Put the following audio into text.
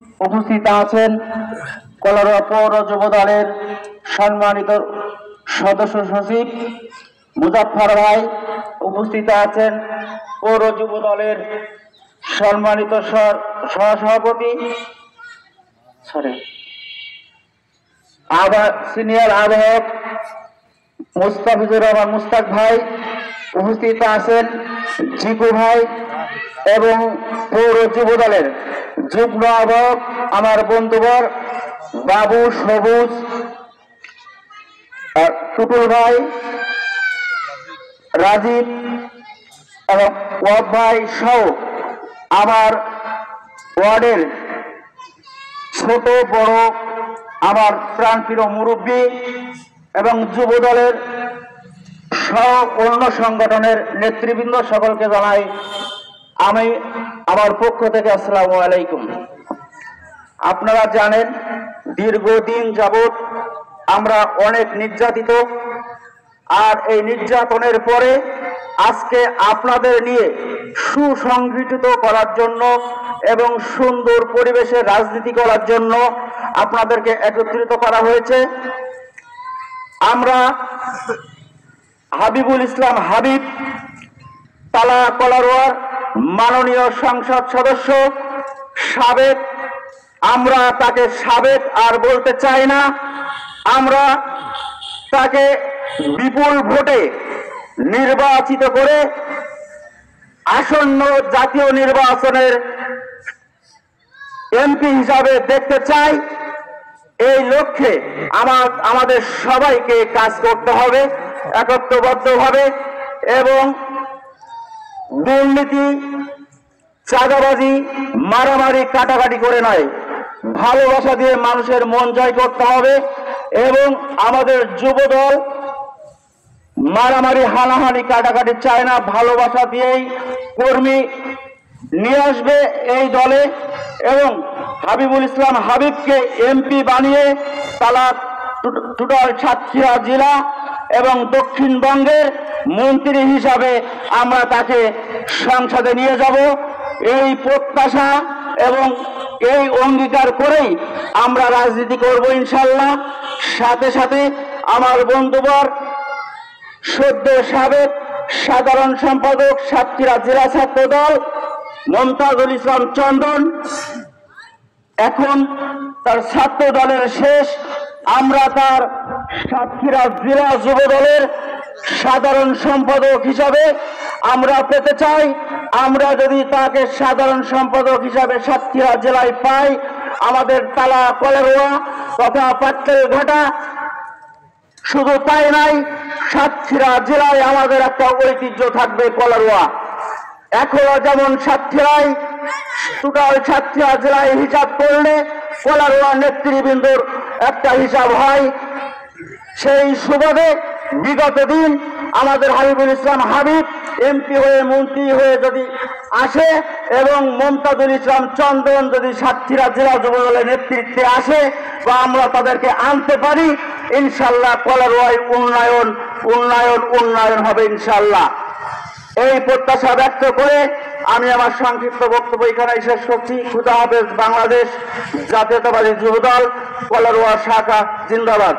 উপস্থিত আছেন কলারোয়া পৌর যুব দলের সম্মানিত সদস্য সচিব মুজাফফর ভাই। উপস্থিত আছেন পৌর যুব দলের সম্মানিত সহসভাপতি সিনিয়র আহ্বায়ক মুস্তাফিজুর রহমান মুস্তাক ভাই। উপস্থিত আছেন জিকু ভাই এবং পৌর যুব দলের যুগ্ম আহ্বায়ক আমার বন্ধুবর বাবু, সবুজ, টুটুল ভাই, রাজীব এবং ওয়াব ভাই সহ আমার ওয়ার্ডের ছোট বড় আমার প্রাণপ্রিয় মুরব্বী এবং যুব দলের সহ অন্য সংগঠনের নেতৃবৃন্দ সকলকে জানাই আমি আমার পক্ষ থেকে আসসালামু আলাইকুম। আপনারা জানেন দীর্ঘদিন যাবৎ আমরা অনেক নির্যাতিত, আর এই নির্যাতনের পরে আজকে আপনাদের নিয়ে সুসংগঠিত করার জন্য এবং সুন্দর পরিবেশে রাজনীতি করার জন্য আপনাদেরকে একত্রিত করা হয়েছে। আমরা হাবিবুল ইসলাম হাবিব, তালা কলারোয়ার মাননীয় সংসদ সদস্য সাবেক, আমরা তাকে সাবেক আর বলতে চাই না, আমরা তাকে বিপুল ভোটে নির্বাচিত করে আসন্ন জাতীয় নির্বাচনের এমপি হিসাবে দেখতে চাই। এই লক্ষ্যে আমাদের সবাইকে কাজ করতে হবে একত্রবদ্ধভাবে এবং দুর্নীতি, চাঁদাবাজি, মারামারি, কাটাকাটি করে নয়, ভালোবাসা দিয়ে মানুষের মন জয় করতে হবে। এবং আমাদের যুবদল মারামারি, হানাহানি, কাটাকাটি চায় না, ভালোবাসা দিয়েই কর্মী নিয়ে আসবে এই দলে এবং হাবিবুল ইসলাম হাবিবকে এমপি বানিয়ে তালা টোটাল সাতক্ষীরা জেলা এবং দক্ষিণবঙ্গের মন্ত্রী হিসাবে আমরা তাকে সংসদে নিয়ে যাব। এই প্রত্যাশা এবং এই অঙ্গীকার করেই আমরা রাজনীতি করব ইনশাল্লাহ। সাথে সাথে আমার বন্ধুবর সদ্য সাবেক সাধারণ সম্পাদক সাতক্ষীরা জেলা ছাত্র দল মমতাজুল ইসলাম চন্দন, এখন তার ছাত্র দলের শেষ, আমরা তার সাতক্ষীরা জেলা যুব দলের সাধারণ সম্পাদক হিসাবে আমরা পেতে চাই। আমরা যদি তাকে সাধারণ সম্পাদক হিসাবে সাতক্ষীরা জেলায় পাই, আমাদের তালা কলারোয়া তথা পাটকেলঘাটা শুধু তাই নাই, সাতক্ষীরা জেলায় আমাদের একটা ঐতিহ্য থাকবে কলারোয়া। এখনো যেমন সাতক্ষীরায় টোটাল সাতক্ষীরা জেলায় হিসাব করলে কলারোয়া নেতৃবৃন্দর একটা হিসাব হয়। সেই সুবাদে বিগত দিন আমাদের হাবিবুল ইসলাম হাবিব এমপি হয়ে মন্ত্রী হয়ে যদি আসে এবং মমতাজুল ইসলাম চন্দন যদি সাতক্ষীরা জেলা যুবদলের নেতৃত্বে আসে বা আমরা তাদেরকে আনতে পারি, ইনশাল্লাহ কলারোয়ায় উন্নয়ন উন্নয়ন উন্নয়ন হবে ইনশাল্লাহ। এই প্রত্যাশা ব্যক্ত করে আমি আমার সংক্ষিপ্ত বক্তব্য এখানে শেষ করছি। খুদা হাফেজ। বাংলাদেশ জাতীয়তাবাদী যুবদল কলারোয়া শাখা জিন্দাবাদ।